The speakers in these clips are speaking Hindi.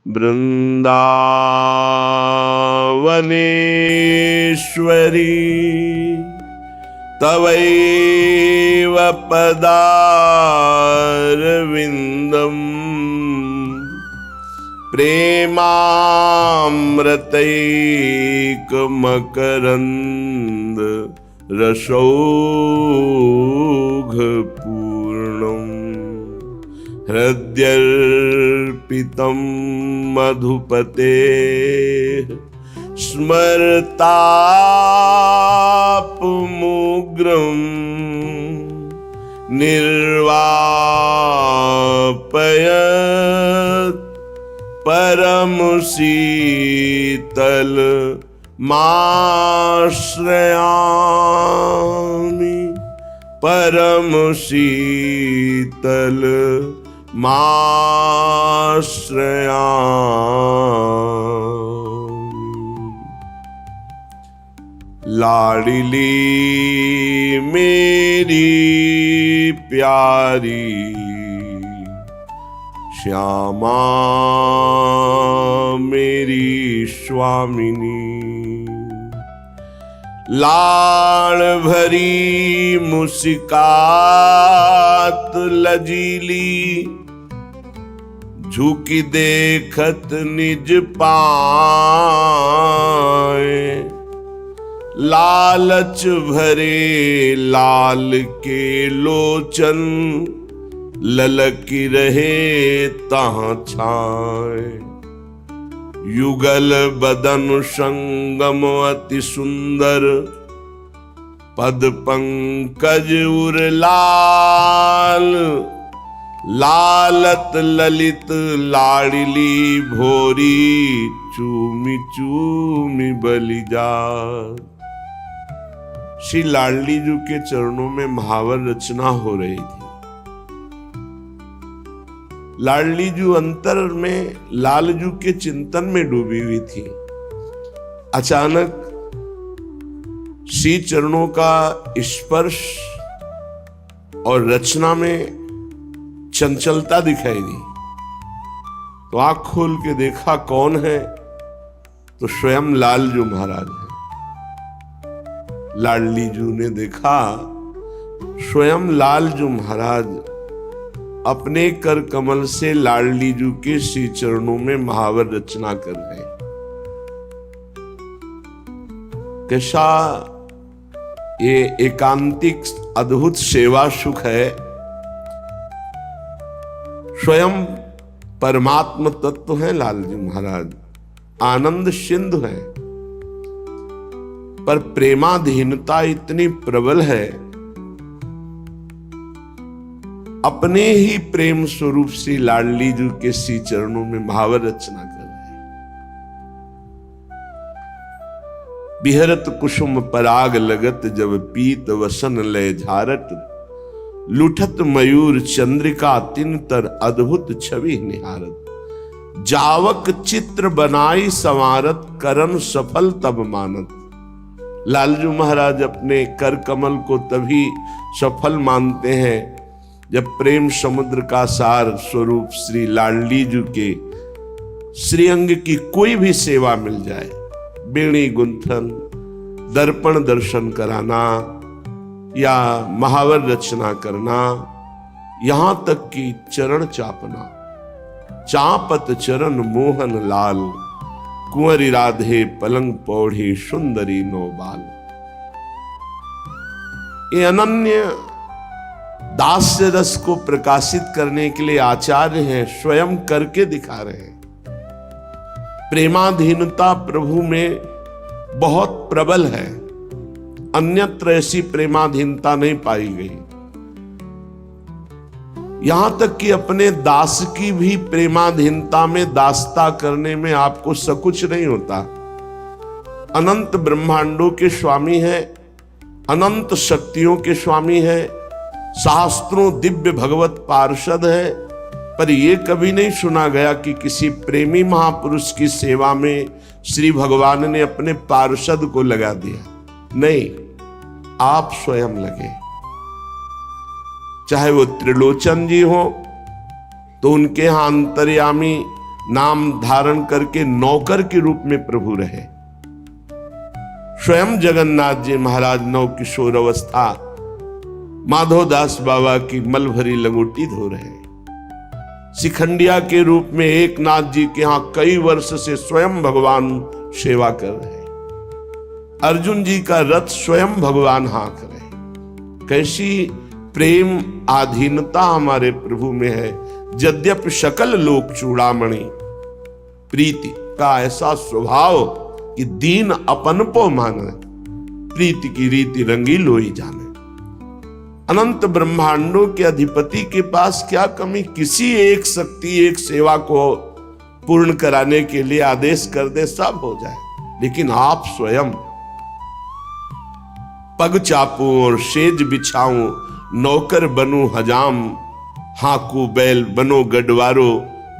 वृंदावनेश्वरी तवैव पदारविन्दम् प्रेमामृतैकमकरन्द रसौघपूर्णम् हृद्यर्पितं मधुपतेः स्मरतापमुग्रं निर्वापयत् परमशीतल माश्रयामि परमशीतल माश्रयामि। लाडली मेरी प्यारी श्यामा मेरी स्वामिनी, लाड़ भरी मुस्कात लजीली झुकी देखत निज पाए, लालच भरे लाल के लोचन ललकी रहे तहाँ छाए। युगल बदन संगम अति सुंदर पद पंकज उर लाल, लालत ललित लाडली भोरी चूमी चूमी बलि जात। श्री लाडली जी के चरणों में महावर रचना हो रही थी। लाडली जी अंतर में लालजू के चिंतन में डूबी हुई थी। अचानक श्री चरणों का स्पर्श और रचना में चंचलता दिखाई दी, तो आंख खोल के देखा कौन है, तो स्वयं लालजू महाराज है। लाडली जी ने देखा स्वयं लालजू महाराज अपने कर कमल से लाडली जी के श्री चरणों में महावर रचना कर रहे। कैसा ये एकांतिक अद्भुत सेवा सुख है। स्वयं परमात्म तत्व है लालजी महाराज, आनंद सिंधु है, पर प्रेमाधीनता इतनी प्रबल है, अपने ही प्रेम स्वरूप से लाडली जी के श्री चरणों में महावर रचना कर रहे। बिहरत कुसुम पराग लगत जब पीत वसन लय झारत, लुठत मयूर चंद्रिका तिन तर अद्भुत छवि निहारत। जावक चित्र बनाई संवारत करन सफल तब मानत। लालजू महाराज अपने कर कमल को तभी सफल मानते हैं जब प्रेम समुद्र का सार स्वरूप श्री लाडली जी के श्रीअंग की कोई भी सेवा मिल जाए। बेणी गुंथन, दर्पण दर्शन कराना या महावर रचना करना, यहां तक कि चरण चापना। चापत चरण मोहन लाल, कुंवरी राधे पलंग पौढ़ी सुंदरी नौबाल। ये अनन्य दास्य रस को प्रकाशित करने के लिए आचार्य हैं, स्वयं करके दिखा रहे हैं। प्रेमाधीनता प्रभु में बहुत प्रबल है, अन्यत्र ऐसी प्रेमाधीनता नहीं पाई गई। यहां तक कि अपने दास की भी प्रेमाधीनता में दासता करने में आपको सकुच नहीं होता। अनंत ब्रह्मांडों के स्वामी हैं, अनंत शक्तियों के स्वामी हैं, सहस्त्रों दिव्य भगवत पार्षद है, पर यह कभी नहीं सुना गया कि किसी प्रेमी महापुरुष की सेवा में श्री भगवान ने अपने पार्षद को लगा दिया। नहीं, आप स्वयं लगे। चाहे वो त्रिलोचन जी हो तो उनके यहां अंतर्यामी नाम धारण करके नौकर के रूप में प्रभु रहे। स्वयं जगन्नाथ जी महाराज नव किशोर अवस्था माधोदास बाबा की मल भरी लंगोटी धो रहे। शिखंडिया के रूप में एकनाथ जी के यहां कई वर्ष से स्वयं भगवान सेवा कर रहे। अर्जुन जी का रथ स्वयं भगवान हाँक रहे। कैसी प्रेम आधीनता हमारे प्रभु में है। यद्यपि सकल लोक चूड़ामणि, प्रीति का ऐसा स्वभाव कि दीन अपन पो माने, प्रीति की रीति रंगी लोई जाने। अनंत ब्रह्मांडों के अधिपति के पास क्या कमी, किसी एक शक्ति एक सेवा को पूर्ण कराने के लिए आदेश कर दे सब हो जाए। लेकिन आप स्वयं पग चापूं और सेज बिछाऊं, नौकर बनूं हजाम, हाकू बैल बनो गडवारो,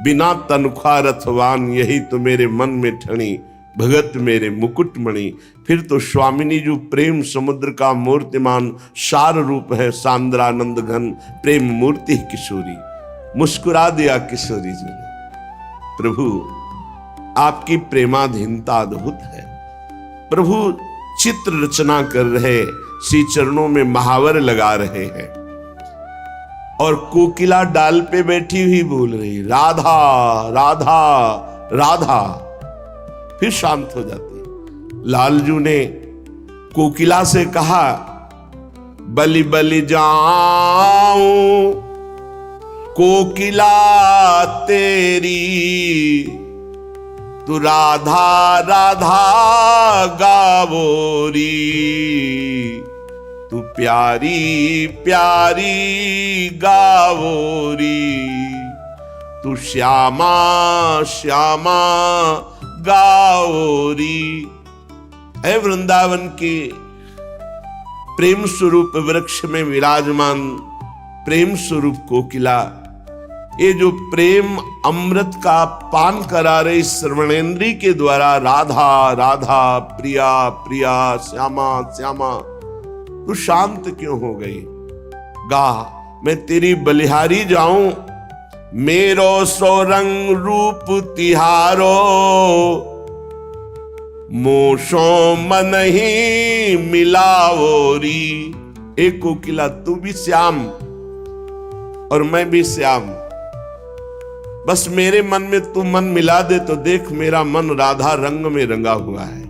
बिना तनख्वाह रथवान, यही तो मेरे मन में ठणी, भगत मेरे मुकुट मणि। फिर तो स्वामिनी जो प्रेम समुद्र का मूर्तिमान सार रूप है, सांद्रानंद घन प्रेम मूर्ति किशोरी। मुस्कुरा दिया किशोरी जी ने। प्रभु आपकी प्रेमाधीनता अद्भुत है। प्रभु चित्र रचना कर रहे, श्री चरणों में महावर लगा रहे हैं और कोकिला डाल पे बैठी हुई बोल रही राधा राधा राधा, फिर शांत हो जाती है। लालजू ने कोकिला से कहा, बलि बलि जाऊं कोकिला तेरी, तू राधा राधा गावोरी, तू प्यारी प्यारी गावोरी, तू श्यामा श्यामा गावोरी। ऐ वृंदावन के प्रेम स्वरूप वृक्ष में विराजमान प्रेम स्वरूप कोकिला, ये जो प्रेम अमृत का पान करा रही श्रवणेन्द्री के द्वारा राधा राधा प्रिया प्रिया श्यामा श्यामा, तू शांत क्यों हो गई? गा, मैं तेरी बलिहारी जाऊं, मेरो सो रंग रूप तिहारो, मोशो मन ही मिलावोरी। एक कोकिला तू भी श्याम और मैं भी श्याम, बस मेरे मन में तू मन मिला दे तो देख मेरा मन राधा रंग में रंगा हुआ है।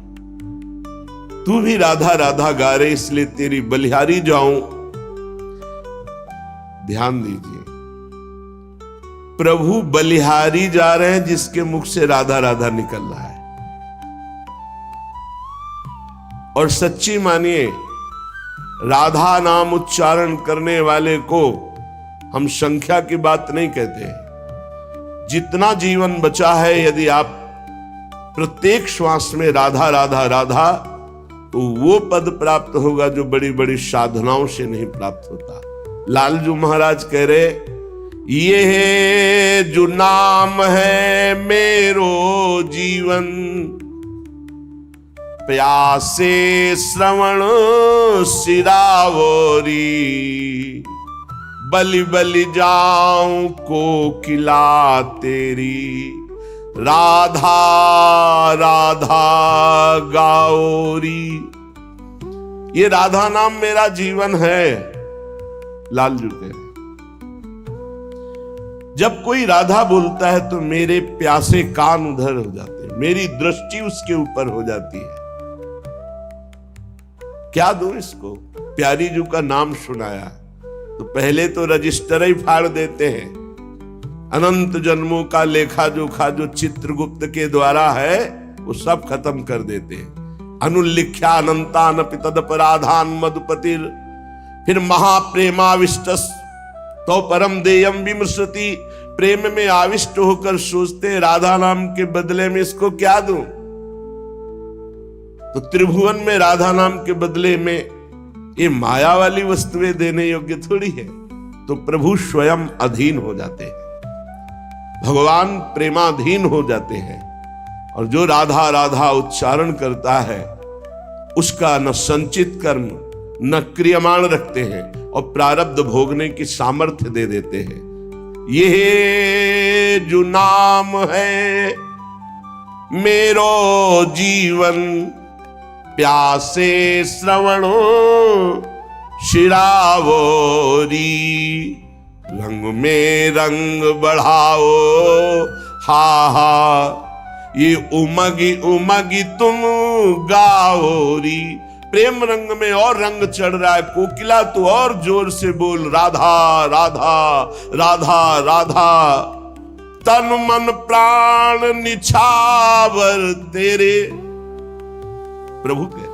तू भी राधा राधा गा रहे, इसलिए तेरी बलिहारी जाऊं। ध्यान दीजिए, प्रभु बलिहारी जा रहे हैं जिसके मुख से राधा राधा निकल रहा है। और सच्ची मानिए, राधा नाम उच्चारण करने वाले को हम संख्या की बात नहीं कहते। जितना जीवन बचा है, यदि आप प्रत्येक श्वास में राधा राधा राधा, तो वो पद प्राप्त होगा जो बड़ी बड़ी साधनाओं से नहीं प्राप्त होता। लालजू महाराज कह रहे, ये है जो नाम है मेरो जीवन, प्यासे श्रवण सिरावोरी, बलि बलि जाऊं कोकिला तेरी, राधा राधा गाओरी। ये राधा नाम मेरा जीवन है। लालजू कह रहे, जब कोई राधा बोलता है तो मेरे प्यासे कान उधर हो जाते हैं, मेरी दृष्टि उसके ऊपर हो जाती है। क्या दूं इसको? प्यारी जू का नाम सुनाया तो पहले तो रजिस्टर ही फाड़ देते हैं। अनंत जन्मों का लेखा जोखा जो चित्रगुप्त के द्वारा है वो सब खत्म कर देते हैं। अनुल्लिख्या अनंतान पितदपराधान मधुपतिर, फिर महाप्रेमाविष्टस तो परम देयम विमृशति। प्रेम में आविष्ट होकर सोचते राधा नाम के बदले में इसको क्या दूं? तो त्रिभुवन में राधा नाम के बदले में ये माया वाली वस्तुएं देने योग्य थोड़ी है। तो प्रभु स्वयं अधीन हो जाते हैं, भगवान प्रेमाधीन हो जाते हैं। और जो राधा राधा उच्चारण करता है उसका न संचित कर्म न क्रियमाण रखते हैं और प्रारब्ध भोगने की सामर्थ्य दे देते हैं। ये जो नाम है मेरो जीवन, प्यासे श्रवण शिरावोरी, रंग में रंग बढ़ाओ हा हा, ये उमगी उमगी तुम गाओरी। प्रेम रंग में और रंग चढ़ रहा है, कोकिला तो और जोर से बोल राधा राधा राधा राधा। तन मन प्राण निछावर तेरे, प्रभु के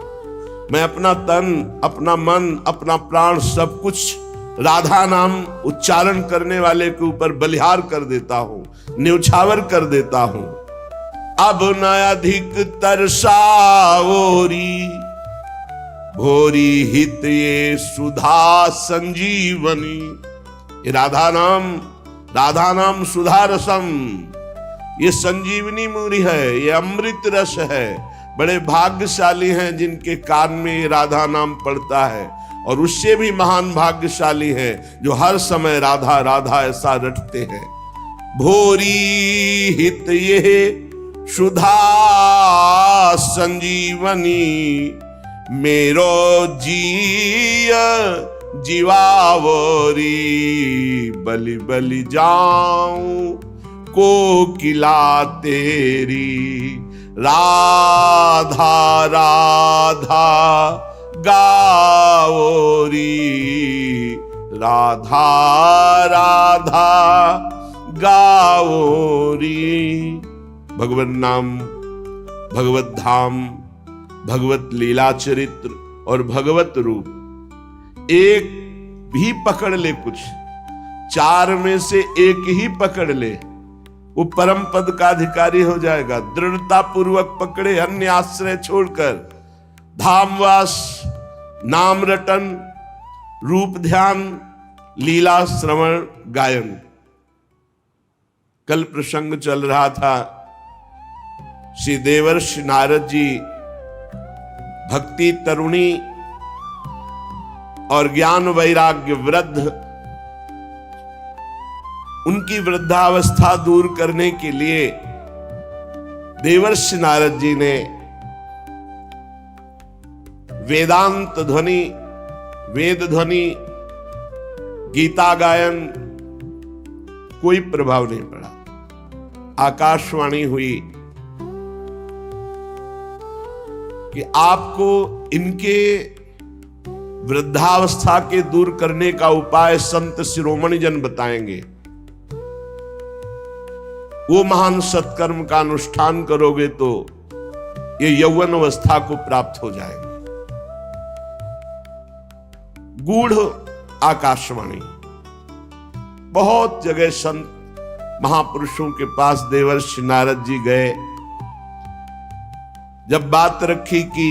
मैं अपना तन, अपना मन, अपना प्राण सब कुछ राधा नाम उच्चारण करने वाले के ऊपर बलिहार कर देता हूं, न्यौछावर कर देता हूं। अब न अधिक तरसाओरी, भोरी हित ये सुधा संजीवनी। ये राधा नाम सुधा रसम, ये संजीवनी मूरी है, ये अमृत रस है। बड़े भाग्यशाली हैं जिनके कान में ये राधा नाम पड़ता है, और उससे भी महान भाग्यशाली हैं जो हर समय राधा राधा ऐसा रटते हैं। भोरी हित ये सुधा संजीवनी, मेरो जीय जीवावरी। बलि बलि जाऊं कोकिला तेरी, राधा राधा गाओरी, राधा राधा गाओरी। भगवत नाम, भगवत धाम, भगवत लीला चरित्र और भगवत रूप एक भी पकड़ ले, कुछ चार में से एक ही पकड़ ले, वो परम पद का अधिकारी हो जाएगा। दृढ़ता पूर्वक पकड़े, अन्य आश्रय छोड़कर। धामवास, नाम रटन, रूप ध्यान, लीला श्रवण गायन। कल प्रसंग चल रहा था, श्री देवर्षि नारद जी भक्ति तरुणी और ज्ञान वैराग्य वृद्ध, उनकी वृद्धावस्था दूर करने के लिए देवर्षि नारद जी ने वेदांत ध्वनि, वेद ध्वनि, गीता गायन, कोई प्रभाव नहीं पड़ा। आकाशवाणी हुई कि आपको इनके वृद्धावस्था के दूर करने का उपाय संत शिरोमणि जन बताएंगे। वो महान सत्कर्म का अनुष्ठान करोगे तो ये यौवन अवस्था को प्राप्त हो जाएंगे। गूढ़ आकाशवाणी, बहुत जगह संत महापुरुषों के पास देवर्षि नारद जी गए। जब बात रखी कि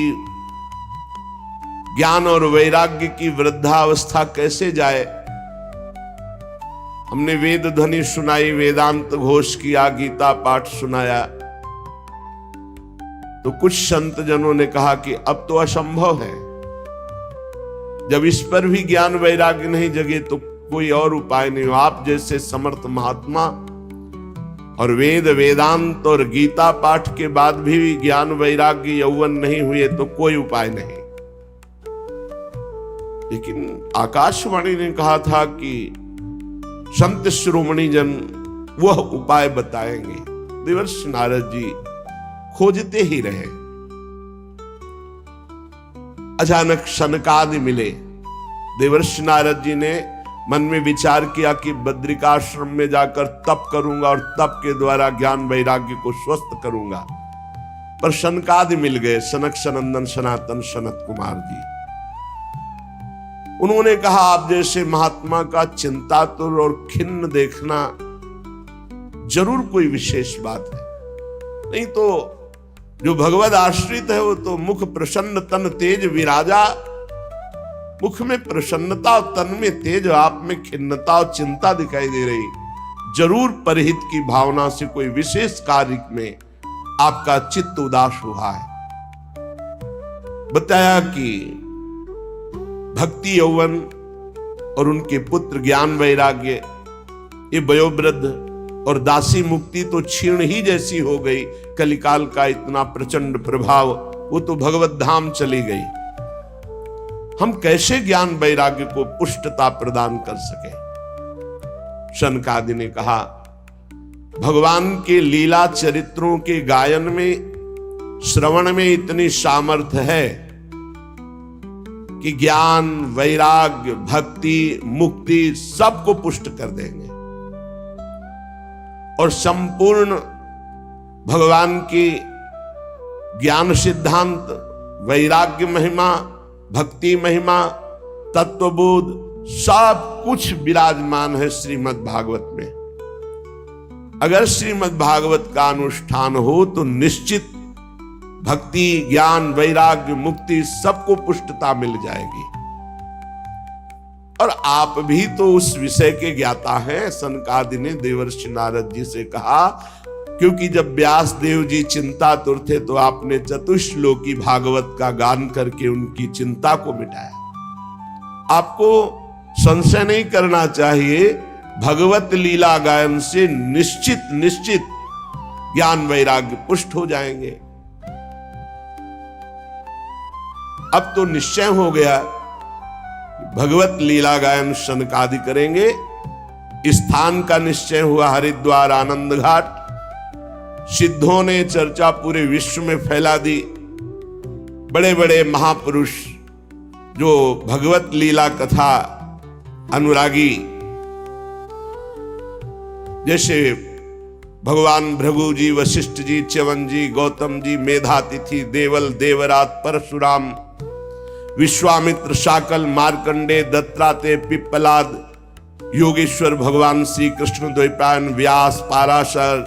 ज्ञान और वैराग्य की वृद्धावस्था कैसे जाए, हमने वेद ध्वनि सुनाई, वेदांत घोष किया, गीता पाठ सुनाया, तो कुछ संत जनों ने कहा कि अब तो असंभव है। जब इस पर भी ज्ञान वैराग्य नहीं जगे तो कोई और उपाय नहीं। आप जैसे समर्थ महात्मा और वेद वेदांत और गीता पाठ के बाद भी ज्ञान वैराग्य यौवन नहीं हुए तो कोई उपाय नहीं। लेकिन आकाशवाणी ने कहा था कि संत शिरोमणि जन वह उपाय बताएंगे। देवर्षि नारद जी खोजते ही रहे। अचानक सनकादि मिले। देवर्षि नारद जी ने मन में विचार किया कि बद्रिकाश्रम में जाकर तप करूंगा और तप के द्वारा ज्ञान वैराग्य को स्वस्थ करूंगा। पर सनकादि मिल गए, सनक सनंदन सनातन सनत कुमार जी। उन्होंने कहा आप जैसे महात्मा का चिंतातुर और खिन्न देखना जरूर कोई विशेष बात है, नहीं तो जो भगवद आश्रित है वो तो मुख प्रसन्न तन तेज विराजा। मुख में प्रसन्नता और तन में तेज, आप में खिन्नता और चिंता दिखाई दे रही। जरूर परहित की भावना से कोई विशेष कार्य में आपका चित्त उदास हुआ है। बताया कि भक्ति यौवन और उनके पुत्र ज्ञान वैराग्य ये वयोवृद्ध और दासी मुक्ति तो क्षीण ही जैसी हो गई। कलिकाल का इतना प्रचंड प्रभाव, वो तो भगवत धाम चली गई। हम कैसे ज्ञान वैराग्य को पुष्टता प्रदान कर सके? शनकादि ने कहा, भगवान के लीला चरित्रों के गायन में, श्रवण में इतनी सामर्थ्य है कि ज्ञान, वैराग्य, भक्ति, मुक्ति सबको पुष्ट कर देंगे। और संपूर्ण भगवान की ज्ञान सिद्धांत, वैराग्य महिमा, भक्ति महिमा, तत्वबोध सब कुछ विराजमान है श्रीमद् भागवत में। अगर श्रीमद् भागवत का अनुष्ठान हो तो निश्चित भक्ति, ज्ञान, वैराग्य, मुक्ति सबको पुष्टता मिल जाएगी। और आप भी तो उस विषय के ज्ञाता हैं। सनकादि ने देवर्षि नारद जी से कहा, क्योंकि जब व्यास देव जी चिंतातुर थे तो आपने चतुश्लोकी भागवत का गान करके उनकी चिंता को मिटाया। आपको संशय नहीं करना चाहिए, भगवत लीला गायन से निश्चित ज्ञान वैराग्य पुष्ट हो जाएंगे। अब तो निश्चय हो गया, भगवत लीला गायन शनकादि करेंगे। स्थान का निश्चय हुआ हरिद्वार आनंद घाट। सिद्धों ने चर्चा पूरे विश्व में फैला दी। बड़े बड़े महापुरुष जो भगवत लीला कथा अनुरागी, जैसे भगवान भृगु जी, वशिष्ठ जी, च्यवन जी, गौतम जी, मेधातिथि, देवल, देवरात, परशुराम, विश्वामित्र, शाकल, मार्कंडे, दत्तात्रेय, पिप्पलाद, योगेश्वर भगवान श्री कृष्ण, द्वैपायन, व्यास, पाराशर,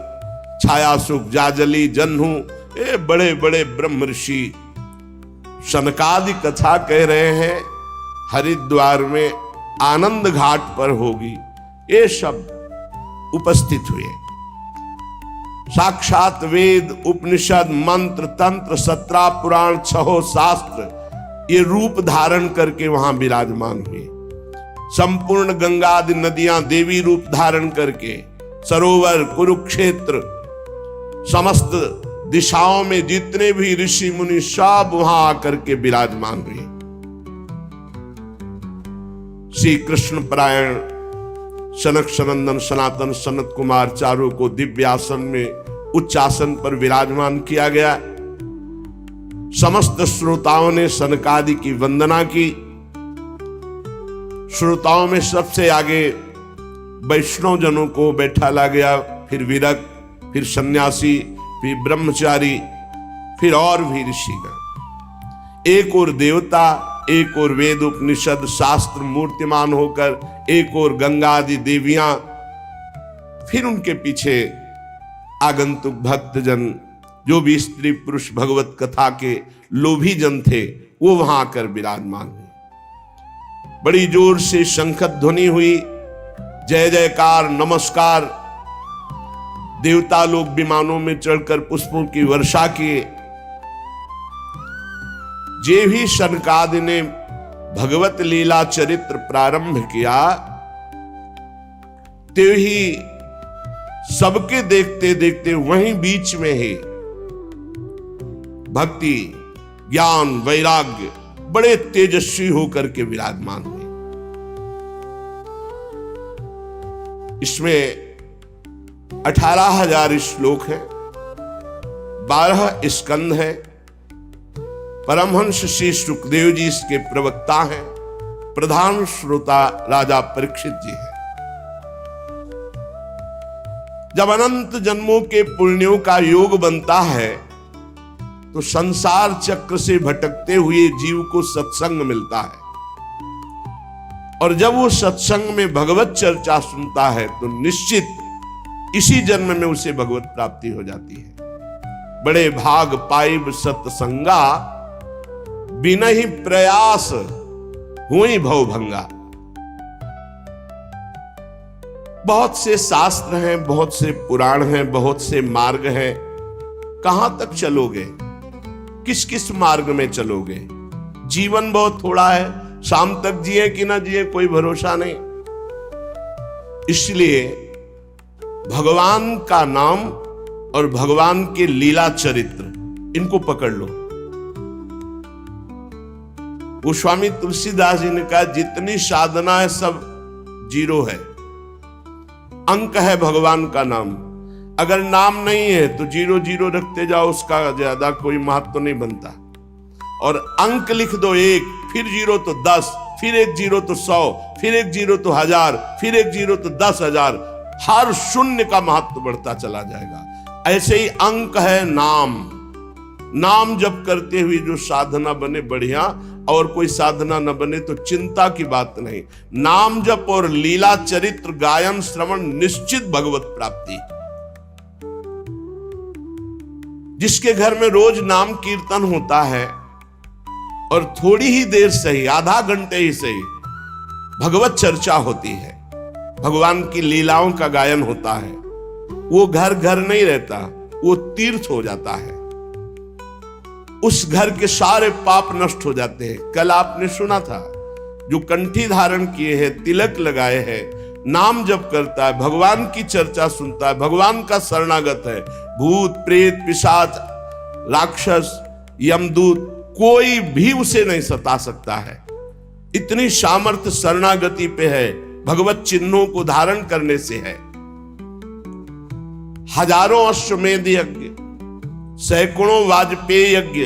छायासुख, जाजली, जन्हू, ये बड़े बड़े ब्रह्म ऋषि शनकादि कथा कह रहे हैं हरिद्वार में आनंद घाट पर होगी। ये सब उपस्थित हुए। साक्षात वेद, उपनिषद, मंत्र, तंत्र, 17 पुराण, 6 शास्त्र ये रूप धारण करके वहां विराजमान हुए। संपूर्ण गंगा आदि नदियां देवी रूप धारण करके, सरोवर, कुरुक्षेत्र, समस्त दिशाओं में जितने भी ऋषि मुनि सब वहां आकर के विराजमान हुए। श्री कृष्ण परायण सनक सनंदन सनातन सनत कुमार चारों को दिव्य आसन में उच्च आसन पर विराजमान किया गया। समस्त श्रोताओं ने सनकादि की वंदना की। श्रोताओं में सबसे आगे वैष्णव जनों को बैठाला गया, फिर विरक्त, फिर सन्यासी, फिर ब्रह्मचारी, फिर और भी ऋषिगण। एक और देवता, एक और वेद उपनिषद शास्त्र मूर्तिमान होकर, एक और गंगा आदि देवियां, फिर उनके पीछे आगंतुक भक्तजन, जो भी स्त्री पुरुष भगवत कथा के लोभी जन थे, वो वहां आकर विराजमान हुए। बड़ी जोर से शंख ध्वनि हुई, जय जयकार, नमस्कार। देवता लोग विमानों में चढ़कर पुष्पों की वर्षा किए। जे भी शनकादि ने भगवत लीला चरित्र प्रारंभ किया, ते ही सबके देखते देखते वहीं बीच में ही भक्ति, ज्ञान, वैराग्य बड़े तेजस्वी होकर के विराजमान हुए। इसमें 18,000 श्लोक हैं, 12 स्कंद हैं। परमहंस श्री सुखदेव जी इसके प्रवक्ता हैं। प्रधान श्रोता राजा परीक्षित जी हैं। जब अनंत जन्मों के पुण्यों का योग बनता है तो संसार चक्र से भटकते हुए जीव को सत्संग मिलता है, और जब वो सत्संग में भगवत चर्चा सुनता है तो निश्चित इसी जन्म में उसे भगवत प्राप्ति हो जाती है। बड़े भाग पाइब सत्संगा, बिना ही प्रयास हुई भवभंगा। बहुत से शास्त्र हैं, बहुत से पुराण हैं, बहुत से मार्ग हैं। कहां तक चलोगे? किस किस मार्ग में चलोगे? जीवन बहुत थोड़ा है, शाम तक जिए कि ना जिए कोई भरोसा नहीं। इसलिए भगवान का नाम और भगवान के लीला चरित्र, इनको पकड़ लो। गोस्वामी तुलसीदास जी ने कहा जितनी साधना है सब जीरो है, अंक है भगवान का नाम। अगर नाम नहीं है तो जीरो जीरो रखते जाओ, उसका ज्यादा कोई महत्व नहीं बनता। और अंक लिख दो 1, फिर जीरो तो 10, फिर 1 जीरो तो 100, फिर 1 जीरो तो 1000, फिर 1 जीरो तो 10,000। हर शून्य का महत्व बढ़ता चला जाएगा। ऐसे ही अंक है नाम। नाम जप करते हुए जो साधना बने बढ़िया, और कोई साधना न बने तो चिंता की बात नहीं। नाम जप और लीला चरित्र गायन श्रवण निश्चित भगवत प्राप्ति। जिसके घर में रोज नाम कीर्तन होता है और थोड़ी ही देर सही, आधा घंटे ही सही, भगवत चर्चा होती है, भगवान की लीलाओं का गायन होता है, वो घर घर नहीं रहता, वो तीर्थ हो जाता है। उस घर के सारे पाप नष्ट हो जाते हैं। कल आपने सुना था, जो कंठी धारण किए हैं, तिलक लगाए हैं, नाम जप करता है, भगवान की चर्चा सुनता है, भगवान का शरणागत है, भूत प्रेत पिशाच राक्षस यमदूत कोई भी उसे नहीं सता सकता है। इतनी सामर्थ्य शरणागति पे है, भगवत चिन्हों को धारण करने से है। हजारों अश्वमेध यज्ञ, सैकड़ों वाजपेयी यज्ञ,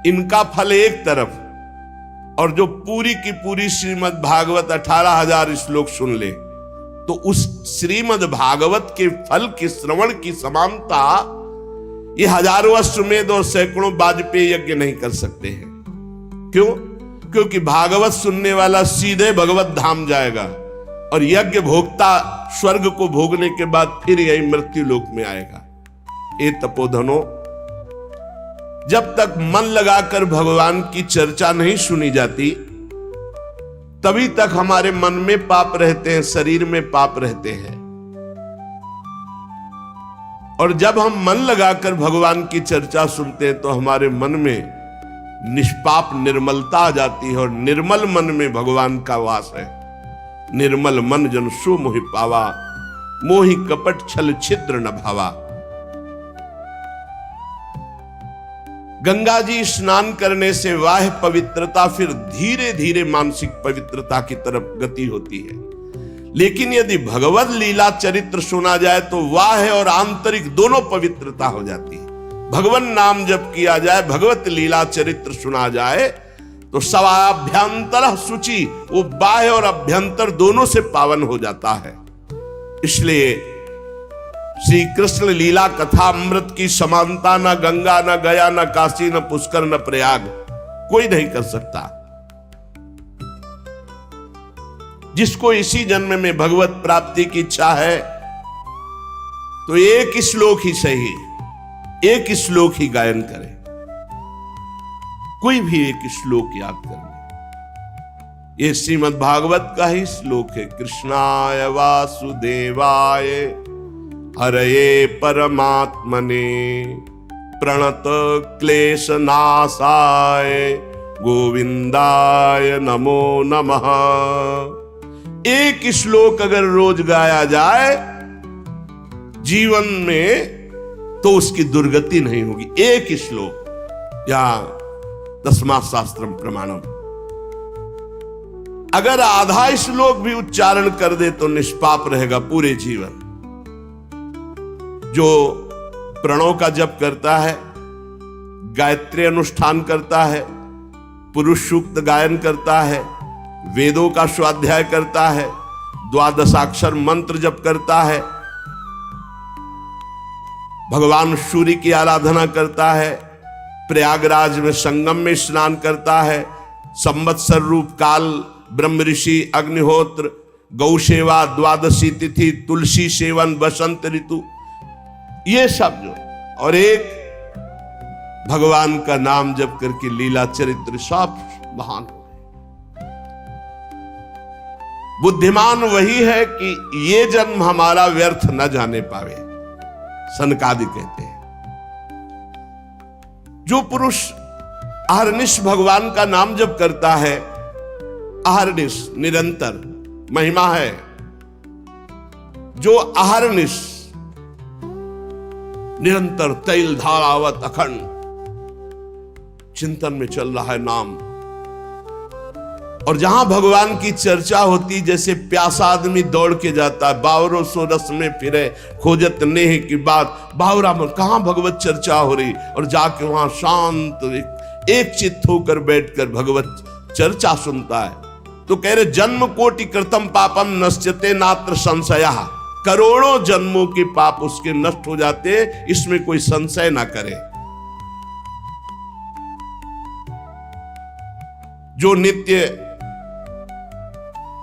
इनका फल एक तरफ, और जो पूरी की पूरी श्रीमद् भागवत 18,000 श्लोक सुन ले, तो उस श्रीमद् भागवत के फल के श्रवण की समानता ये हजारों अश्वमेध और सैकड़ों वाजपेयी यज्ञ नहीं कर सकते हैं। क्यों? क्योंकि भागवत सुनने वाला सीधे भगवत धाम जाएगा, और यज्ञ भोक्ता स्वर्ग को भोगने के बाद फिर यही मृत्यु लोक में आएगा। ये तपोधनो, जब तक मन लगाकर भगवान की चर्चा नहीं सुनी जाती, तभी तक हमारे मन में पाप रहते हैं, शरीर में पाप रहते हैं। और जब हम मन लगाकर भगवान की चर्चा सुनते हैं तो हमारे मन में निष्पाप निर्मलता आ जाती है, और निर्मल मन में भगवान का वास है। निर्मल मन जन सो मोहि पावा, मोहि कपट छल छिद्र न भावा। गंगा जी स्नान करने से वाह पवित्रता फिर धीरे धीरे मानसिक पवित्रता की तरफ गति होती है। लेकिन यदि भगवत लीला चरित्र सुना जाए तो वाह और आंतरिक दोनों पवित्रता हो जाती है। भगवान नाम जप किया जाए, भगवत लीला चरित्र सुना जाए तो सवाभ्यंतर शुचि, वो बाह्य और अभ्यंतर दोनों से पावन हो जाता है। इसलिए श्री कृष्ण लीला कथा अमृत की समानता न गंगा, न गया, न काशी, न पुष्कर, न प्रयाग कोई नहीं कर सकता। जिसको इसी जन्म में भगवत प्राप्ति की इच्छा है तो एक श्लोक ही सही, एक श्लोक ही गायन करे, कोई भी एक श्लोक याद कर ले। ये श्रीमद् भागवत का ही श्लोक है। कृष्णाय वासुदेवाय हरये परमात्मने प्रणत क्लेश नाशाय गोविंदाय नमो नमः। एक श्लोक अगर रोज गाया जाए जीवन में तो उसकी दुर्गति नहीं होगी। एक श्लोक या तस्मात् शास्त्रम प्रमाणम। अगर आधा श्लोक भी उच्चारण कर दे तो निष्पाप रहेगा पूरे जीवन। जो प्रणव का जप करता है, गायत्री अनुष्ठान करता है, पुरुष सूक्त गायन करता है, वेदों का स्वाध्याय करता है, द्वादशाक्षर मंत्र जप करता है, भगवान सूर्य की आराधना करता है, प्रयागराज में संगम में स्नान करता है, संवत्सर रूप काल, ब्रह्म ऋषि, अग्निहोत्र, गौ सेवा, द्वादशी तिथि, तुलसी सेवन, बसंत ऋतु, ये सब जो, और एक भगवान का नाम जप करके लीला चरित्र, सब महान हो। बुद्धिमान वही है कि ये जन्म हमारा व्यर्थ न जाने पावे, सनकादि कहते हैं। जो पुरुष अहर्निश भगवान का नाम जप करता है, अहर्निश निरंतर महिमा है। जो अहरनिश निरंतर तैल धारावत अखंड चिंतन में चल रहा है नाम, और जहां भगवान की चर्चा होती, जैसे प्यासा आदमी दौड़ के जाता है, बावरों सो रस में फिरे खोजत नेह की बात, बावरा में कहां भगवत चर्चा हो रही, और जाके वहां शांत एक चित्त होकर बैठकर भगवत चर्चा सुनता है। तो कह रहे जन्म कोटि कृतम पापम नश्यते नात्र संशया, करोड़ों जन्मों के पाप उसके नष्ट हो जाते, इसमें कोई संशय ना करे। जो नित्य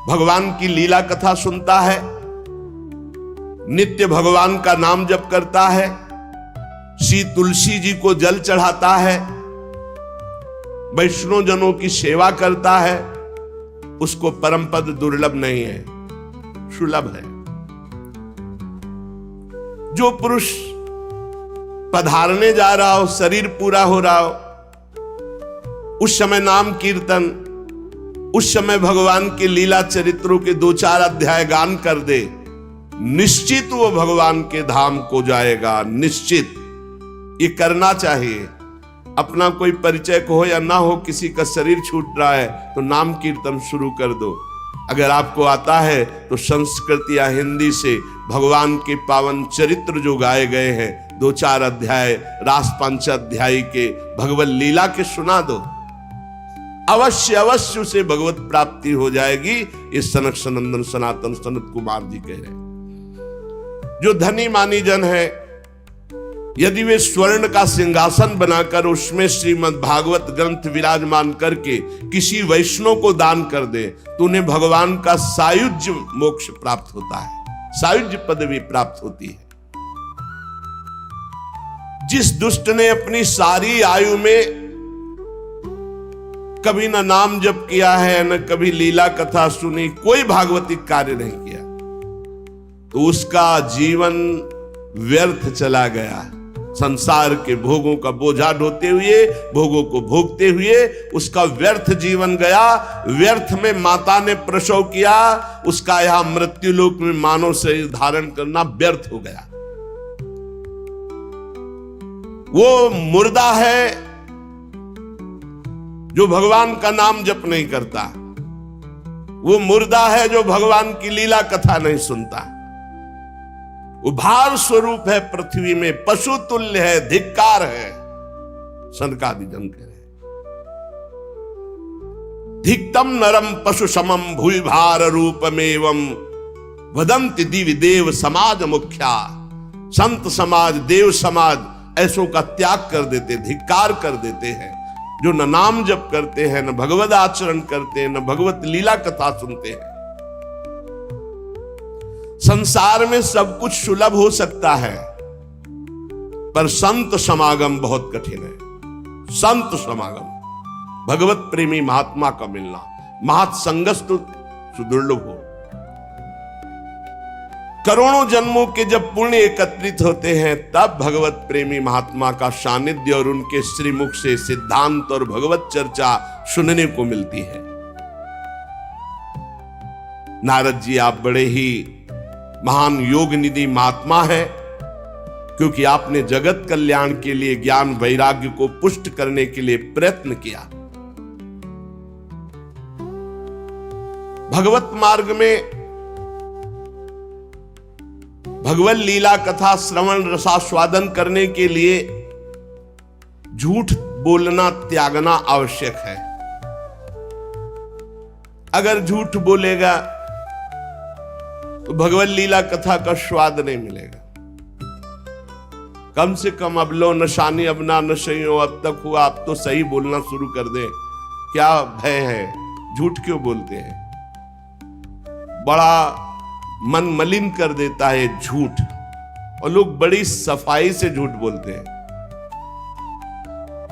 भगवान की लीला कथा सुनता है, नित्य भगवान का नाम जप करता है, श्री तुलसी जी को जल चढ़ाता है, वैष्णव जनों की सेवा करता है, उसको परम पद दुर्लभ नहीं है, सुलभ है। जो पुरुष पधारने जा रहा हो, शरीर पूरा हो रहा हो, उस समय नाम कीर्तन, उस समय भगवान के लीला चरित्रों के 2-4 अध्याय गान कर दे, निश्चित वो भगवान के धाम को जाएगा, निश्चित। ये करना चाहिए। अपना कोई परिचय हो या ना हो, किसी का शरीर छूट रहा है तो नाम कीर्तन शुरू कर दो। अगर आपको आता है तो संस्कृत या हिंदी से भगवान के पावन चरित्र जो गाए गए हैं, 2-4 अध्याय रास पंचाध्यायी के भगवत लीला के सुना दो, अवश्य अवश्य उसे भगवत प्राप्ति हो जाएगी। ये सनक सनंदन सनातन सनत कुमार जी कह रहे। जो धनी मानी जन है, यदि वे स्वर्ण का सिंहासन बनाकर उसमें श्रीमद् भागवत ग्रंथ विराजमान करके किसी वैष्णव को दान कर दे, तो उन्हें भगवान का सायुज्य मोक्ष प्राप्त होता है, सायुज्य पदवी प्राप्त होती है। जिस दुष्ट ने अपनी सारी आयु में कभी ना नाम जप किया है, न कभी लीला कथा सुनी, कोई भागवतिक कार्य नहीं किया, तो उसका जीवन व्यर्थ चला गया। संसार के भोगों का बोझा ढोते हुए, भोगों को भोगते हुए उसका व्यर्थ जीवन गया। व्यर्थ में माता ने प्रसव किया, उसका यहां मृत्युलोक में मानव शरीर धारण करना व्यर्थ हो गया। वो मुर्दा है जो भगवान का नाम जप नहीं करता, वो मुर्दा है जो भगवान की लीला कथा नहीं सुनता। वो भार स्वरूप है, पृथ्वी में पशु तुल्य है, धिक्कार है। सनकादि जन कह रहे, धिक्तम नरम पशु समम भूय भार रूपमेवं वदंति दिव्य देव समाज मुख्या। संत समाज, देव समाज ऐसों का त्याग कर देते, धिक्कार कर देते हैं, जो न नाम जप करते हैं, न भगवत आचरण करते हैं, न भगवत लीला कथा सुनते हैं। संसार में सब कुछ सुलभ हो सकता है, पर संत समागम बहुत कठिन है। संत समागम, भगवत प्रेमी महात्मा का मिलना, महत्संगस्तु सुदुर्लभ हो। करोड़ों जन्मों के जब पुण्य एकत्रित होते हैं, तब भगवत प्रेमी महात्मा का सानिध्य और उनके श्रीमुख से सिद्धांत और भगवत चर्चा सुनने को मिलती है। नारद जी, आप बड़े ही महान योग निधि महात्मा है, क्योंकि आपने जगत कल्याण के लिए ज्ञान वैराग्य को पुष्ट करने के लिए प्रयत्न किया। भगवत मार्ग में भगवत लीला कथा श्रवण रसास्वादन करने के लिए झूठ बोलना त्यागना आवश्यक है। अगर झूठ बोलेगा तो भगवत लीला कथा का स्वाद नहीं मिलेगा। कम से कम अब लो नशानी अब ना नशे हो, अब तक हुआ, अब तो सही बोलना शुरू कर दे। क्या भय है, झूठ क्यों बोलते हैं? बड़ा मन मलिन कर देता है झूठ, और लोग बड़ी सफाई से झूठ बोलते हैं।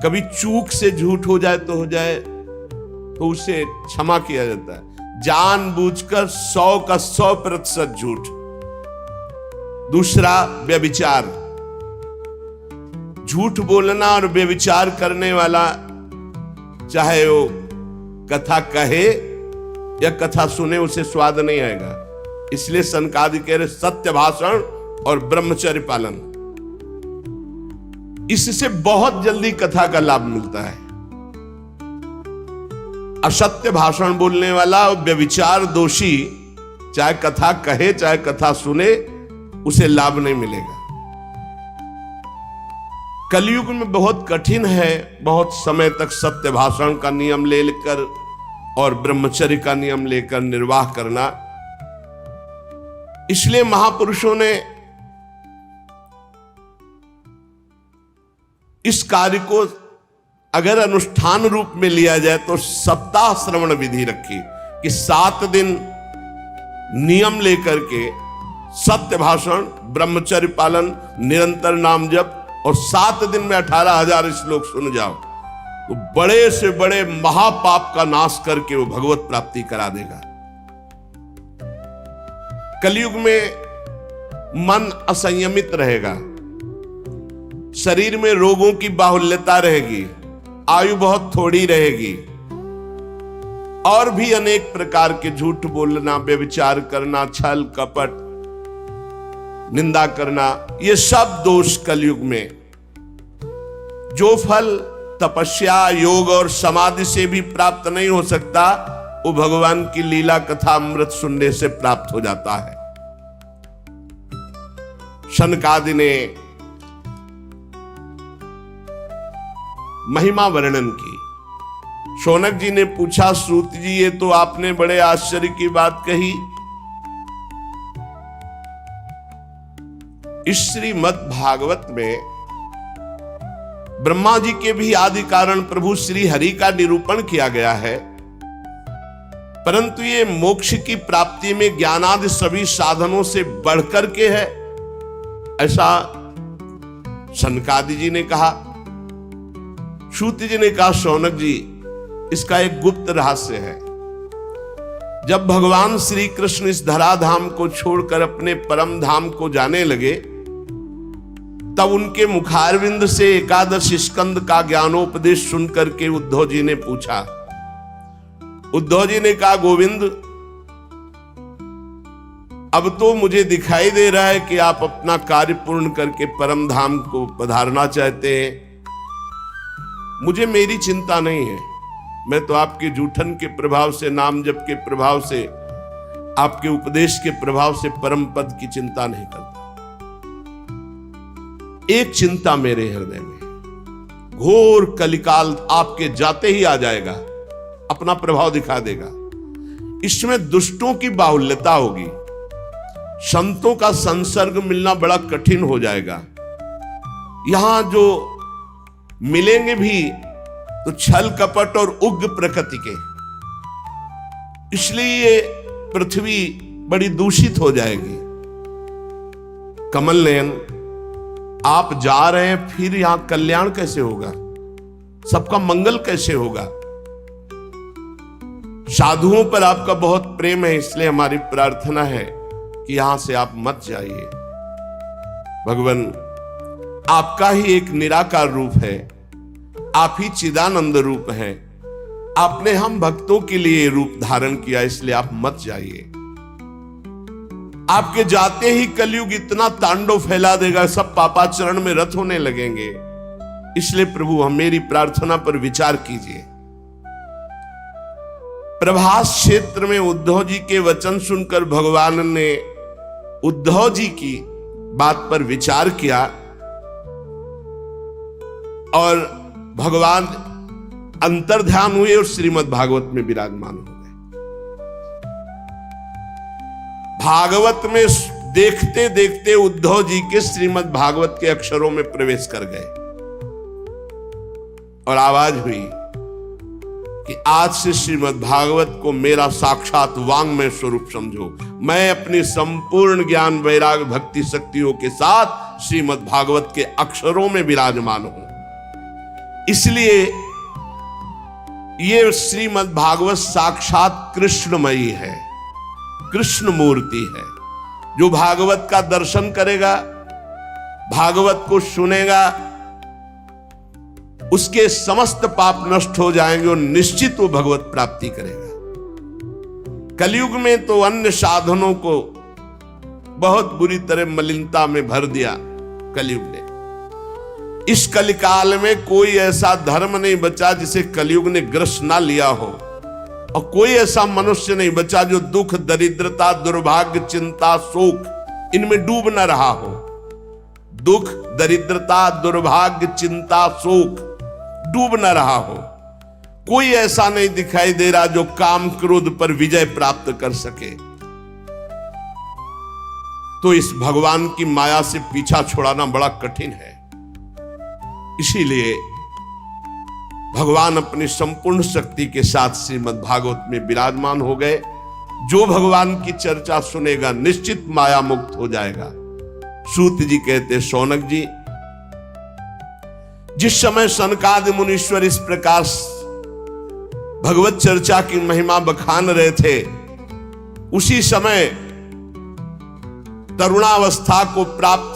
कभी चूक से झूठ हो जाए तो हो जाए, तो उसे क्षमा किया जाता है। जानबूझकर 100 का 100% झूठ। दूसरा, व्यभिचार। झूठ बोलना और व्यभिचार करने वाला, चाहे वो कथा कहे या कथा सुने, उसे स्वाद नहीं आएगा। इसलिए सनकादि कह रहे सत्य भाषण और ब्रह्मचर्य पालन, इससे बहुत जल्दी कथा का लाभ मिलता है। असत्य भाषण बोलने वाला और व्यभिचार दोषी चाहे कथा कहे चाहे कथा सुने, उसे लाभ नहीं मिलेगा। कलयुग में बहुत कठिन है बहुत समय तक सत्य भाषण का नियम लेकर और ब्रह्मचर्य का नियम लेकर निर्वाह करना। इसलिए महापुरुषों ने इस कार्य को अगर अनुष्ठान रूप में लिया जाए तो सप्ताह श्रवण विधि रखी कि 7 दिन नियम लेकर के सत्य भाषण, ब्रह्मचर्य पालन, निरंतर नाम जप और 7 दिन में 18,000 श्लोक सुन जाओ तो बड़े से बड़े महापाप का नाश करके वो भगवत प्राप्ति करा देगा। कलयुग में मन असंयमित रहेगा, शरीर में रोगों की बाहुल्यता रहेगी, आयु बहुत थोड़ी रहेगी और भी अनेक प्रकार के झूठ बोलना, व्यभिचार करना, छल कपट, निंदा करना, ये सब दोष कलयुग में जो फल तपस्या, योग और समाधि से भी प्राप्त नहीं हो सकता वो भगवान की लीला कथा अमृत सुनने से प्राप्त हो जाता है। शनकादि ने महिमा वर्णन की। शौनक जी ने पूछा, सूत जी ये तो आपने बड़े आश्चर्य की बात कही। इस श्रीमद् भागवत में ब्रह्मा जी के भी आदि कारण प्रभु श्री हरि का निरूपण किया गया है, परंतु ये मोक्ष की प्राप्ति में ज्ञानादि सभी साधनों से बढ़कर के है, ऐसा सनकादि जी ने कहा। सूत जी ने कहा, शौनक जी इसका एक गुप्त रहस्य है। जब भगवान श्री कृष्ण इस धराधाम को छोड़कर अपने परम धाम को जाने लगे तब उनके मुखारविंद से एकादश स्कंद का ज्ञानोपदेश सुनकर के उद्धव जी ने पूछा। उद्धव जी ने कहा, गोविंद अब तो मुझे दिखाई दे रहा है कि आप अपना कार्य पूर्ण करके परम धाम को पधारना चाहते हैं। मुझे मेरी चिंता नहीं है, मैं तो आपके जूठन के प्रभाव से, नाम जप के प्रभाव से, आपके उपदेश के प्रभाव से परम पद की चिंता नहीं करता। एक चिंता मेरे हृदय में, घोर कलिकाल आपके जाते ही आ जाएगा, अपना प्रभाव दिखा देगा। इसमें दुष्टों की बाहुल्यता होगी, संतों का संसर्ग मिलना बड़ा कठिन हो जाएगा। यहां जो मिलेंगे भी तो छल कपट और उग्र प्रकृति के, इसलिए ये पृथ्वी बड़ी दूषित हो जाएगी। कमल नयन, आप जा रहे हैं, फिर यहां कल्याण कैसे होगा, सबका मंगल कैसे होगा? साधुओं पर आपका बहुत प्रेम है, इसलिए हमारी प्रार्थना है कि यहां से आप मत जाइए। भगवान आपका ही एक निराकार रूप है, आप ही चिदानंद रूप है, आपने हम भक्तों के लिए रूप धारण किया, इसलिए आप मत जाइए। आपके जाते ही कलयुग इतना तांडव फैला देगा, सब पापाचरण में रत होने लगेंगे। इसलिए प्रभु हम मेरी प्रार्थना पर विचार कीजिए। प्रभास क्षेत्र में उद्धव जी के वचन सुनकर भगवान ने उद्धव जी की बात पर विचार किया और भगवान अंतर्ध्यान हुए और श्रीमद् भागवत में विराजमान हो गए। भागवत में देखते देखते उद्धव जी के श्रीमद् भागवत के अक्षरों में प्रवेश कर गए और आवाज हुई कि आज से श्रीमद् भागवत को मेरा साक्षात वांग्मय स्वरूप समझो। मैं अपनी संपूर्ण ज्ञान वैराग भक्ति शक्तियों के साथ श्रीमद् भागवत के अक्षरों में विराजमान हूं। इसलिए ये श्रीमद् भागवत साक्षात कृष्णमयी है, कृष्ण मूर्ति है। जो भागवत का दर्शन करेगा, भागवत को सुनेगा, उसके समस्त पाप नष्ट हो जाएंगे और निश्चित वो भगवत प्राप्ति करेगा। कलयुग में तो अन्य साधनों को बहुत बुरी तरह मलिनता में भर दिया कलयुग ने। इस कलिकाल में कोई ऐसा धर्म नहीं बचा जिसे कलयुग ने ग्रस्त ना लिया हो, और कोई ऐसा मनुष्य नहीं बचा जो दुख, दरिद्रता, दुर्भाग्य, चिंता, शोक इनमें डूब न रहा हो। दुख, दरिद्रता, दुर्भाग्य, चिंता, शोक डूब न रहा हो। कोई ऐसा नहीं दिखाई दे रहा जो काम क्रोध पर विजय प्राप्त कर सके। तो इस भगवान की माया से पीछा छुड़ाना बड़ा कठिन है। इसीलिए भगवान अपनी संपूर्ण शक्ति के साथ श्रीमद् भागवत में विराजमान हो गए। जो भगवान की चर्चा सुनेगा निश्चित माया मुक्त हो जाएगा। सूत जी कहते, शौनक जी, जिस समय सनकादि मुनीश्वर इस प्रकार भगवत चर्चा की महिमा बखान रहे थे, उसी समय तरुणावस्था को प्राप्त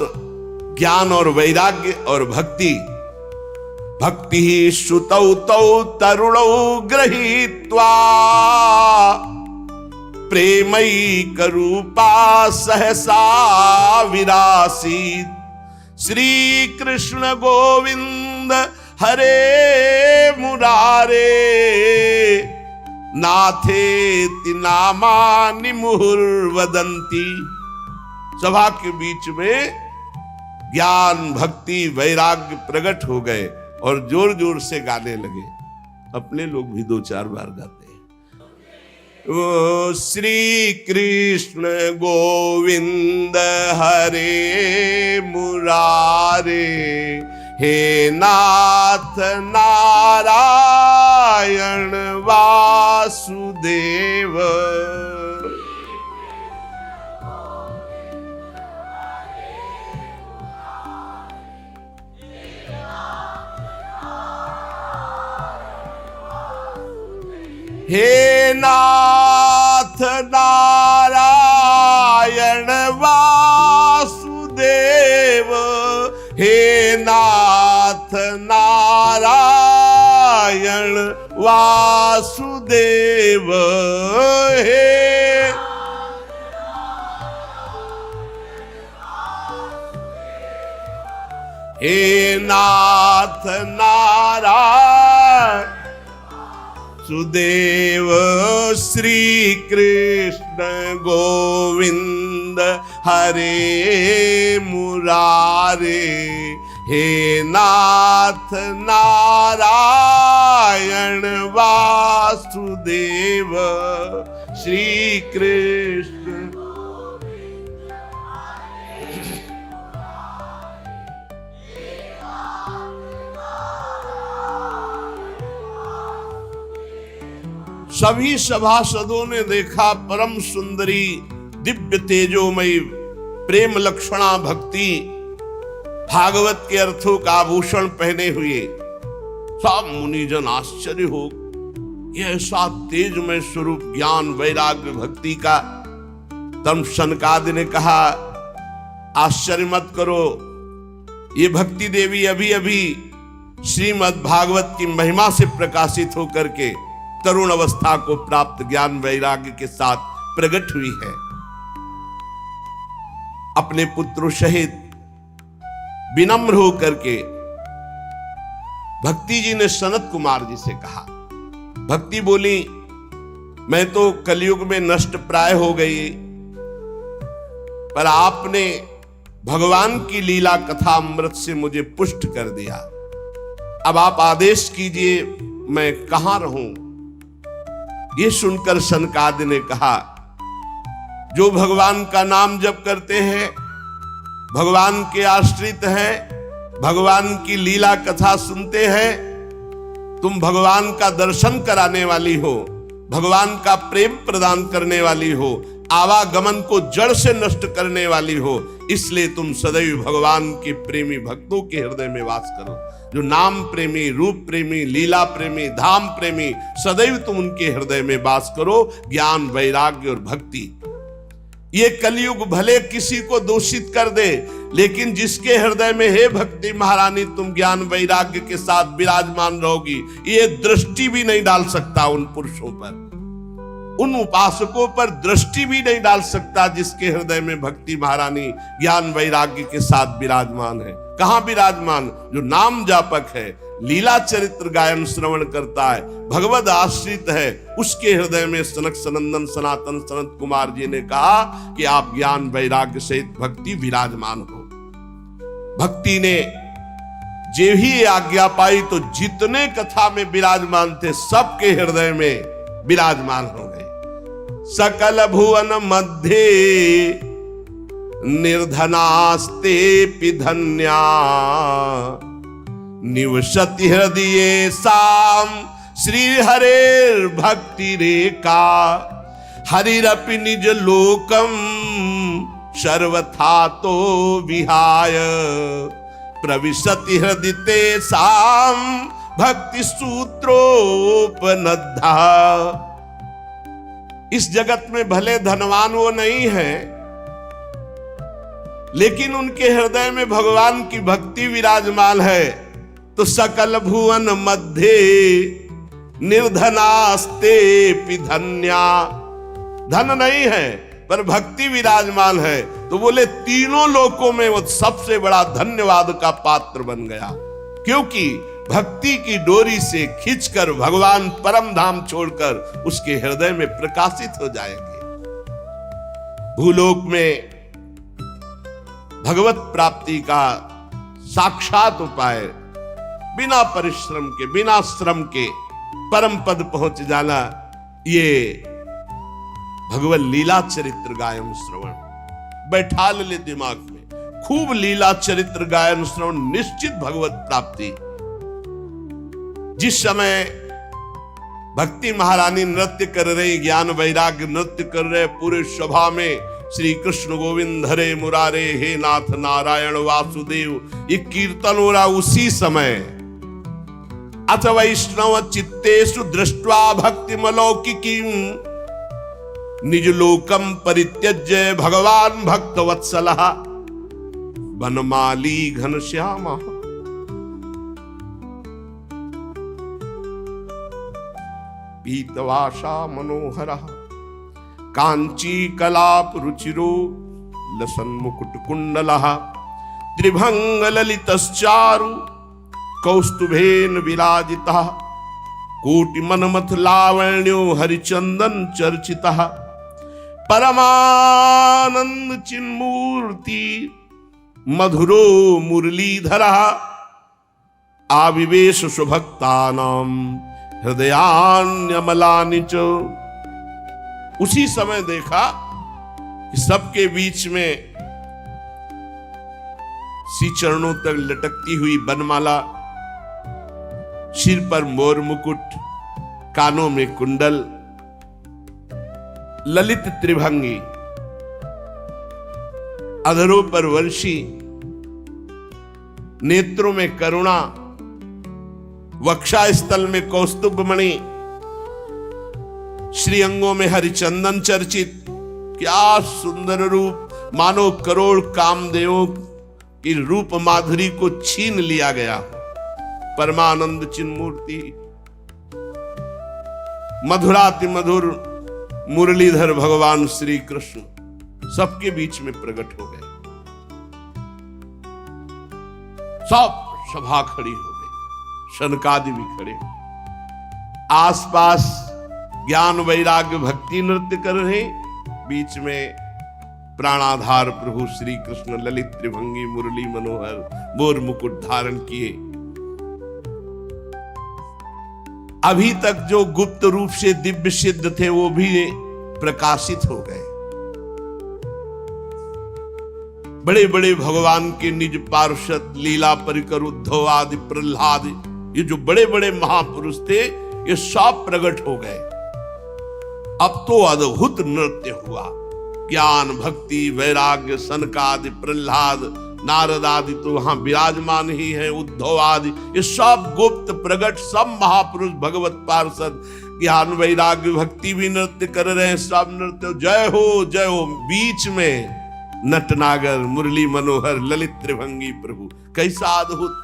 ज्ञान और वैराग्य और भक्ति ही श्रुतौ तौ तरुणौ गृहीत्वा प्रेमैक रूपा सहसा विरासीत। श्री कृष्ण गोविंद हरे मुरारे नाथेति नामानि मुहुर्वदन्ति। सभा के बीच में ज्ञान, भक्ति, वैराग्य प्रकट हो गए और जोर जोर से गाने लगे। अपने लोग भी 2-4 बार गाते हैं। ओ श्री कृष्ण गोविंद हरे मुरारे, हे नाथ नारायण वासुदेव। हे नाथ नारायण वासुदेव, हे नाथ नारायण वासुदेव। हे नाथ नारायण सुदेव। श्री कृष्ण गोविंद हरे मुरारे, हे नाथ नारायण वासुदेव। श्री कृष्ण सभी सभासदों ने देखा परम सुंदरी दिव्य तेजोमयी प्रेम लक्षणा भक्ति भागवत के अर्थों का आभूषण पहने हुए। सब मुनिजन आश्चर्य हो, यह ऐसा तेजमय स्वरूप ज्ञान, वैराग्य, भक्ति का। तब सनकादि ने कहा, आश्चर्य मत करो, ये भक्ति देवी अभी अभी श्रीमद् भागवत की महिमा से प्रकाशित होकर के तरुण अवस्था को प्राप्त ज्ञान वैराग्य के साथ प्रकट हुई है। अपने पुत्रों सहित विनम्र होकर के भक्ति जी ने सनत कुमार जी से कहा। भक्ति बोली, मैं तो कलयुग में नष्ट प्राय हो गई, पर आपने भगवान की लीला कथा अमृत से मुझे पुष्ट कर दिया। अब आप आदेश कीजिए, मैं कहां रहूं। ये सुनकर सनकादि ने कहा, जो भगवान का नाम जप करते हैं, भगवान के आश्रित हैं, भगवान की लीला कथा सुनते हैं, तुम भगवान का दर्शन कराने वाली हो, भगवान का प्रेम प्रदान करने वाली हो, आवागमन को जड़ से नष्ट करने वाली हो, इसलिए तुम सदैव भगवान के प्रेमी भक्तों के हृदय में वास करो। जो नाम प्रेमी, रूप प्रेमी, लीला प्रेमी, धाम प्रेमी, सदैव तुम उनके हृदय में वास करो। ज्ञान, वैराग्य और भक्ति। ये कलयुग भले किसी को दूषित कर दे, लेकिन जिसके हृदय में हे भक्ति महारानी तुम ज्ञान वैराग्य के साथ विराजमान रहोगी, ये दृष्टि भी नहीं डाल सकता उन पुरुषों पर। उन उपासकों पर दृष्टि भी नहीं डाल सकता जिसके हृदय में भक्ति महारानी ज्ञान वैराग्य के साथ विराजमान है। कहां विराजमान? जो नाम जापक है, लीला चरित्र गायन श्रवण करता है, भगवद आश्रित है, उसके हृदय में सनक सनंदन सनातन सनत कुमार जी ने कहा कि आप ज्ञान वैराग्य सहित भक्ति विराजमान हो। भक्ति ने जे ही आज्ञा पाई तो जितने कथा में विराजमान थे सबके हृदय में विराजमान हो गए। सकल भुवन मध्य निर्धनास्ते पिधन्या निवसति हृदये साम श्री हरेर भक्ति रेखा हरिरपि निज लोकम सर्वथा तो विहाय प्रविशति हृदय साम भक्ति सूत्रोपनद्धा। इस जगत में भले धनवान वो नहीं है, लेकिन उनके हृदय में भगवान की भक्ति विराजमान है। तो सकल भुवन मध्य निर्धनास्ते पिधन्या, धन नहीं है पर भक्ति विराजमान है, तो बोले तीनों लोकों में वो सबसे बड़ा धन्यवाद का पात्र बन गया, क्योंकि भक्ति की डोरी से खींचकर भगवान परम धाम छोड़कर उसके हृदय में प्रकाशित हो जाएंगे। भूलोक में भगवत प्राप्ति का साक्षात उपाय बिना परिश्रम के, बिना श्रम के परम पद पहुंच जाना, ये भगवत लीला चरित्र गायन श्रवण बैठा ले दिमाग में। खूब लीला चरित्र गायन श्रवण, निश्चित भगवत प्राप्ति। जिस समय भक्ति महारानी नृत्य कर रही, ज्ञान वैराग्य नृत्य कर रहे, पूरे सभा में श्री कृष्ण गोविंद हरे मुरारे हे नाथ नारायण वासुदेव, ये कीर्तन हो रहा, उसी समय अथ वैष्णव चित्तेषु दृष्ट्वा भक्तिमलौकिकी निज लोकम परित्यज्य भगवान भक्त वत्सलः वनमाली घनश्यामः पीतवासा मनोहरः कांची कलाप रुचिरो लसन मुकुट कुंडलः त्रिभंग ललितश्चारु कौस्तुभेन विराजितः कोटि मनमथ लावण्यो हरिचंदन चर्चितः परमानंद चिन्मूर्ति मधुरो मुरलीधरः आविवेश सुभक्तानां हृदयान्यमलानि च। उसी समय देखा कि सबके बीच में सी चरणों तक लटकती हुई बनमाला, सिर पर मोर मुकुट, कानों में कुंडल, ललित त्रिभंगी, अधरों पर वंशी, नेत्रों में करुणा, वक्षा स्थल में कौस्तुभ मणि, श्री अंगों में हरिचंदन चर्चित। क्या सुंदर रूप, मानो करोड़ कामदेवों की रूप माधुरी को छीन लिया गया। परमानंद चिन्मूर्ति, मधुराति मधुर मुरलीधर भगवान श्री कृष्ण सबके बीच में प्रकट हो गए। सब सभा खड़ी हो गई, शनकादि भी खड़े। आसपास ज्ञान वैराग्य भक्ति नृत्य कर रहे, बीच में प्राणाधार प्रभु श्री कृष्ण ललित त्रिभंगी मुरली मनोहर मोर मुकुट धारण किए। अभी तक जो गुप्त रूप से दिव्य सिद्ध थे वो भी प्रकाशित हो गए। बड़े बड़े भगवान के निज पार्षद लीला परिकर उद्धव आदि प्रहलाद, ये जो बड़े बड़े महापुरुष थे, ये सब प्रकट हो गए। अब तो अद्भुत नृत्य हुआ। ज्ञान भक्ति वैराग्य सनकादि प्रहलाद नारद आदि तो वहां विराजमान ही है, उद्धव आदि, ये सब गुप्त प्रकट सब महापुरुष भगवत पार्षद ज्ञान वैराग्य भक्ति भी नृत्य कर रहे हैं। सब नृत्य जय हो जय हो। बीच में नटनागर मुरली मनोहर ललित त्रिभंगी प्रभु, कैसा अद्भुत।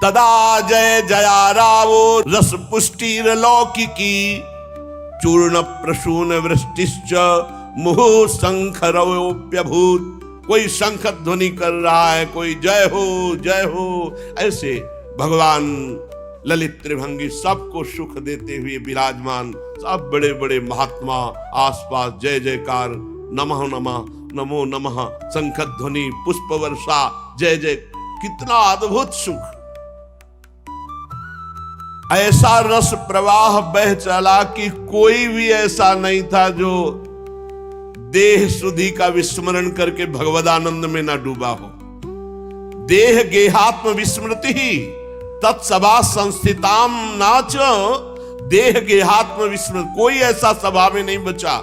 तदा जय जया रावो रस पुष्टि लौकिकी चूर्ण प्रसून वृष्टिश्च मुहुः शंखरवोप्यभूत। कोई शंख ध्वनि कर रहा है, कोई जय हो, ऐसे भगवान ललित त्रिभंगी सबको सुख देते हुए विराजमान। सब बड़े बड़े महात्मा आसपास जय जयकार, नमः नमः, नमो नमः, शंख ध्वनि, पुष्प वर्षा, जय जय। कितना अद्भुत सुख! ऐसा रस प्रवाह बह चला कि कोई भी ऐसा नहीं था जो देह सुधि का विस्मरण करके भगवदानंद में न डूबा हो। देह गेहात्म विस्मृति ही तत्सभा संस्थिताम नाच। देह गेहात्म विस्मृति, कोई ऐसा सभा में नहीं बचा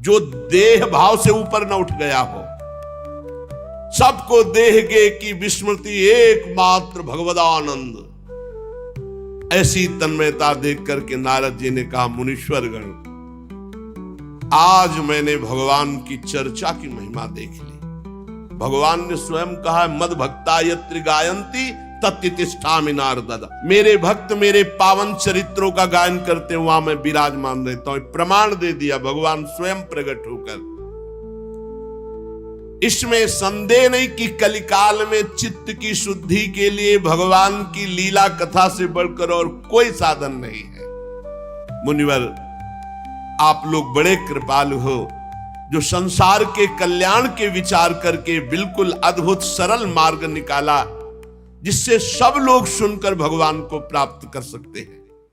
जो देह भाव से ऊपर न उठ गया हो। सबको देह गे की विस्मृति, एकमात्र भगवदानंद। ऐसी तन्मयता देख करके नारद जी ने कहा, मुनीश्वर गण, आज मैंने भगवान की चर्चा की महिमा देख ली। भगवान ने स्वयं कहा, मद भक्ता यत्र गायन्ति तत्तिष्ठामि नारद। मेरे भक्त मेरे पावन चरित्रों का गायन करते वहां मैं विराजमान रहता हूं। प्रमाण दे दिया भगवान स्वयं प्रकट होकर। इसमें संदेह नहीं कि कलिकाल में चित्त की शुद्धि के लिए भगवान की लीला कथा से बढ़कर और कोई साधन नहीं है। मुनिवर, आप लोग बड़े कृपालु हो, जो संसार के कल्याण के विचार करके बिल्कुल अद्भुत सरल मार्ग निकाला, जिससे सब लोग सुनकर भगवान को प्राप्त कर सकते हैं।